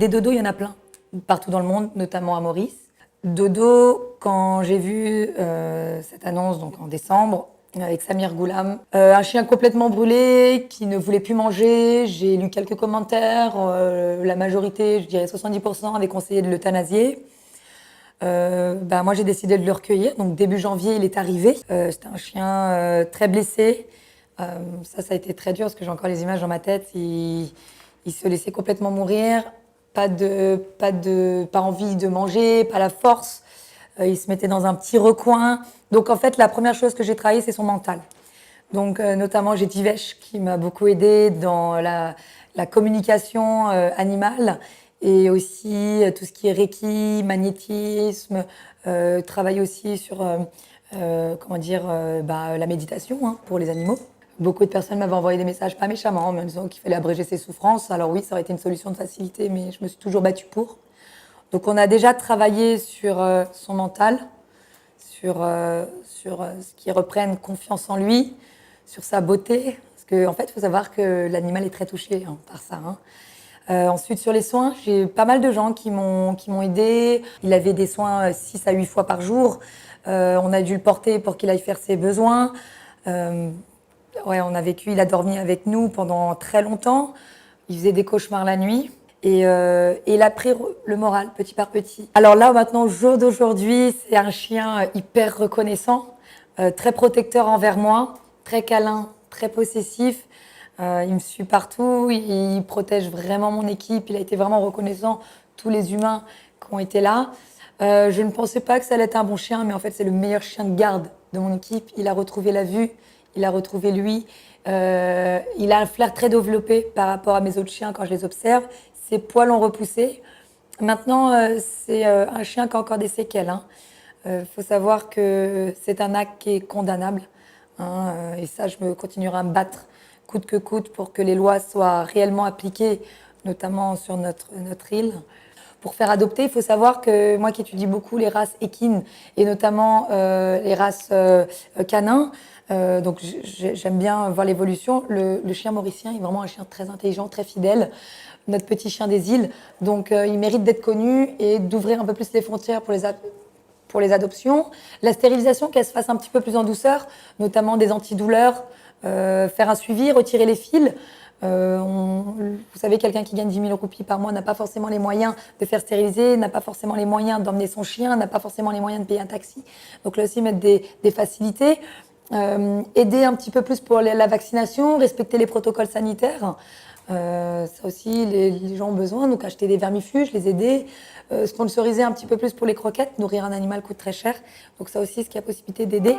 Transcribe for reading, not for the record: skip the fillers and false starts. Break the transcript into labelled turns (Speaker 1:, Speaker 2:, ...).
Speaker 1: Des dodos, il y en a plein, partout dans le monde, notamment à Maurice. Dodo, quand j'ai vu cette annonce, donc en décembre, avec Samir Goulam, un chien complètement brûlé, qui ne voulait plus manger. J'ai lu quelques commentaires, la majorité, je dirais 70%, avaient conseillé de l'euthanasier. Moi, j'ai décidé de le recueillir. Donc, début janvier, il est arrivé. C'était un chien très blessé. Ça a été très dur parce que j'ai encore les images dans ma tête. Il se laissait complètement mourir. Pas envie de manger, pas la force. Il se mettait dans un petit recoin. Donc, en fait, la première chose que j'ai travaillée, c'est son mental. Donc, notamment, j'ai Divesh qui m'a beaucoup aidée dans la communication animale et aussi tout ce qui est Reiki, magnétisme, travailler aussi sur la méditation pour les animaux. Beaucoup de personnes m'avaient envoyé des messages, pas méchamment, en me disant qu'il fallait abréger ses souffrances. Alors oui, ça aurait été une solution de facilité, mais je me suis toujours battue pour. Donc on a déjà travaillé sur son mental, sur ce qui reprenne confiance en lui, sur sa beauté. Parce qu'en fait, il faut savoir que l'animal est très touché par ça. Ensuite, sur les soins, j'ai pas mal de gens qui m'ont aidé. Il avait des soins 6 à 8 fois par jour. On a dû le porter pour qu'il aille faire ses besoins. Il a dormi avec nous pendant très longtemps. Il faisait des cauchemars la nuit. Et il a pris le moral petit par petit. Alors là, maintenant, au jour d'aujourd'hui, c'est un chien hyper reconnaissant, très protecteur envers moi, très câlin, très possessif. Il me suit partout, il protège vraiment mon équipe. Il a été vraiment reconnaissant, tous les humains qui ont été là. Je ne pensais pas que ça allait être un bon chien, mais en fait, c'est le meilleur chien de garde de mon équipe. Il a retrouvé la vue, il a retrouvé lui. Il a un flair très développé par rapport à mes autres chiens quand je les observe. Ses poils ont repoussé. Maintenant, c'est un chien qui a encore des séquelles. Faut savoir que c'est un acte qui est condamnable. Et ça, je continuerai à me battre coûte que coûte pour que les lois soient réellement appliquées, notamment sur notre île. Pour faire adopter, il faut savoir que moi qui étudie beaucoup les races équines et notamment les races canins, donc j'aime bien voir l'évolution. Le chien mauricien est vraiment un chien très intelligent, très fidèle, notre petit chien des îles. Donc il mérite d'être connu et d'ouvrir un peu plus les frontières pour les adoptions. La stérilisation, qu'elle se fasse un petit peu plus en douceur, notamment des antidouleurs, faire un suivi, retirer les fils. Vous savez, quelqu'un qui gagne 10 000 roupies par mois n'a pas forcément les moyens de faire stériliser, n'a pas forcément les moyens d'emmener son chien, n'a pas forcément les moyens de payer un taxi. Donc là aussi, mettre des facilités. Aider un petit peu plus pour la vaccination, respecter les protocoles sanitaires. Ça aussi, les gens ont besoin. Donc acheter des vermifuges, les aider. Sponsoriser un petit peu plus pour les croquettes. Nourrir un animal coûte très cher. Donc ça aussi, ce qui a possibilité d'aider.